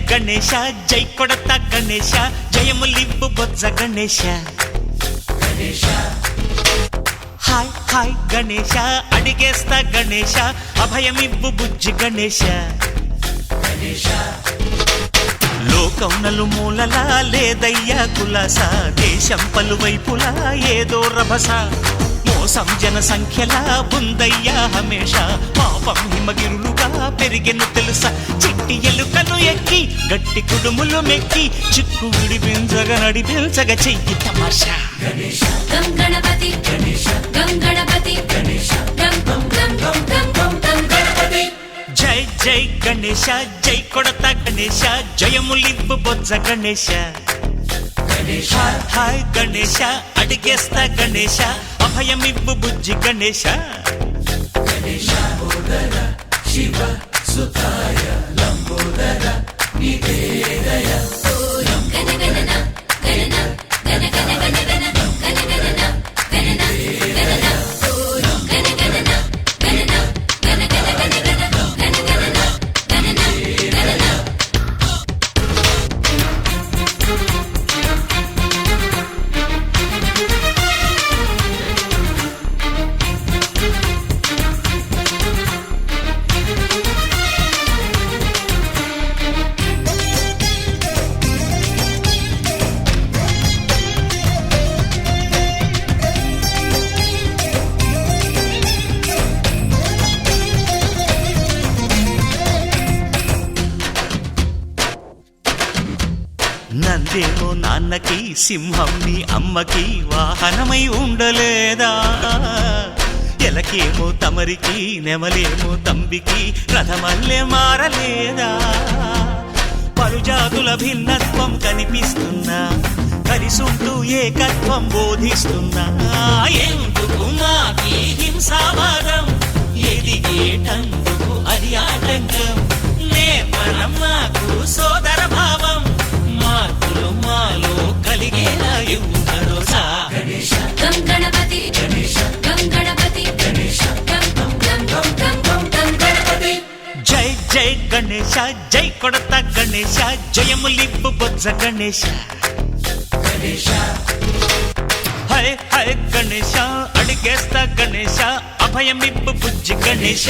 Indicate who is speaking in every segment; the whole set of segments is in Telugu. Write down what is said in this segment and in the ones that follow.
Speaker 1: గణేశ జై కొడత గణేశ జయములివ్వు బొజ్జ గణేశ హాయ్ హాయ్ గణేశ అడిగేస్తా గణేశ అభయమివ్వు బుజ్జి గణేశ లోకం నలుమూలలా లేదయ్యా కులాస దేశం పలువైపులా ఏదో రభస మోసం జన సంఖ్యలా ఉందయ్యా హమేష పాపం హిమగిరులుగా పెరిగెను తెలుసా చిట్టి ఎలుకను ఎక్కి గట్టి కుడుములు మెక్కి చిక్కు విడిపించగా నడిపించగా చెయ్యి తమాషా
Speaker 2: గం గణపతి గం గణపతి గం గం గం గం గం గం గం గణపతి
Speaker 1: జై జై గణేశ జై కొడత గణేశ జయములివ్వు బొజ్జ గణేశ హాయ్ హాయ్ గణేశ అడిగేస్తా గణేశ అభయమివ్వు బుజ్జి గణేశ
Speaker 3: శివ సుతాయ లంబోదర నివేదయ
Speaker 2: గణ గణన గణన గణ గణ గణ గణ గణ గణన గణన గణన గణ గణన గణన గణ గణ గణ గణ గణ గణన గణన గణన
Speaker 1: నందేమో నాన్నకి సింహం నీ అమ్మకి వాహనమై ఉండలేదా ఎలకేమో తమరికి నెమలేమో తంబికి రథమల్లే మారలేదా పలుజాతుల భిన్నత్వం కనిపిస్తున్నా కలిసుంటూ ఏకత్వం బోధిస్తున్నా ఎందుకు మాకి హింసావాదం ఎదిగేటందుకు అది ఆటంకం నేపరం మాకు సోదర భావం మార్పులు మాలో కలిగేలా ఇవ్వు భరోసా
Speaker 2: గం గణపతి గం గణపతి గం గం గం గం గం గం గం గణపతి
Speaker 1: జై జై గణేశ జై కొడత గణేశ జయములివ్వు బొజ్జ గణేశ హై హై గణేశ అడిగేస్తా గణేశ అభయమివ్వు బుజ్జి గణేశ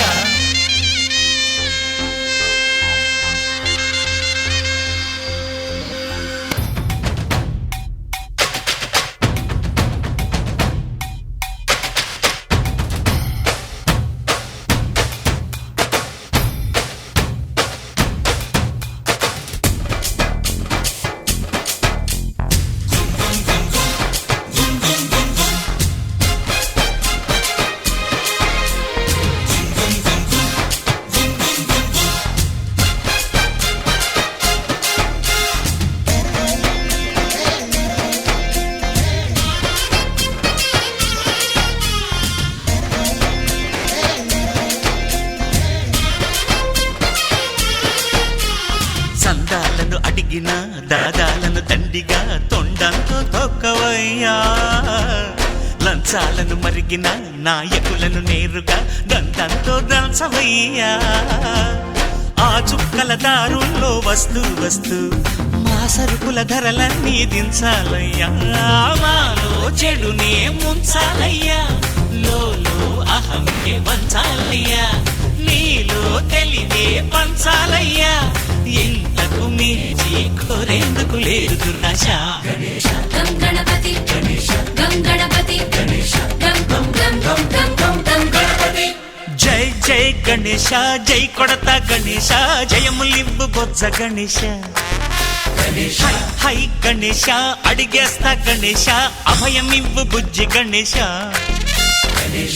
Speaker 1: సందాలను అడిగిన దాదాలను దండిగా తొండంతో తొక్కవయ్యా లంచాలను మరిగిన నాయకులను నేరుగా దండంతో దంచవయ్యా ఆ చుక్కల దారుల్లో వస్తూ వస్తూ మా సరుకుల ధరలన్నీ దించాలయ్యా మాలో చెడునే ముంచాలయ్యా లోలో అహంకే వంచాలయ్యా నీలో తెలివే పంచాలయ్యా ఇంతకు మించి కోరేందుకు లేదు దుర్నాశ
Speaker 2: గం గణపతి గం గణపతి గం గం గం గం గం గం గం గణపతి
Speaker 1: జై జై గణేశ జై కొడత గణేశ జయములివ్వు బొజ్జ గణేశ హై హై గణేశ అడిగేస్తా గణేశ అభయమివ్వు బుజ్జి గణేశ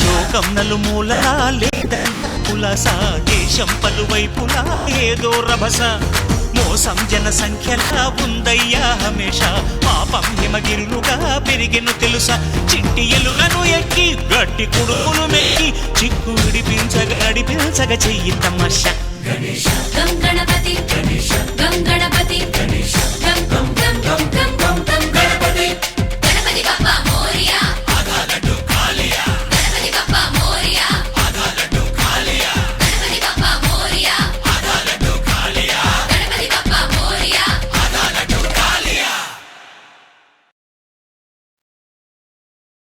Speaker 1: లోకం నలుమూలలా లేదా కులాస దేశం పలువైపులా ఏదో రభస మోసం జన సంఖ్యలా ఉందయ్యా హమేష పాపం హిమగిరులుగా పెరిగెను తెలుసా చిట్టి ఎలుకను ఎక్కి గట్టి కుడుములు మెక్కి చిక్కు విడిపించగా నడిపించగా చెయ్యి తమాషా
Speaker 2: గం గణపతి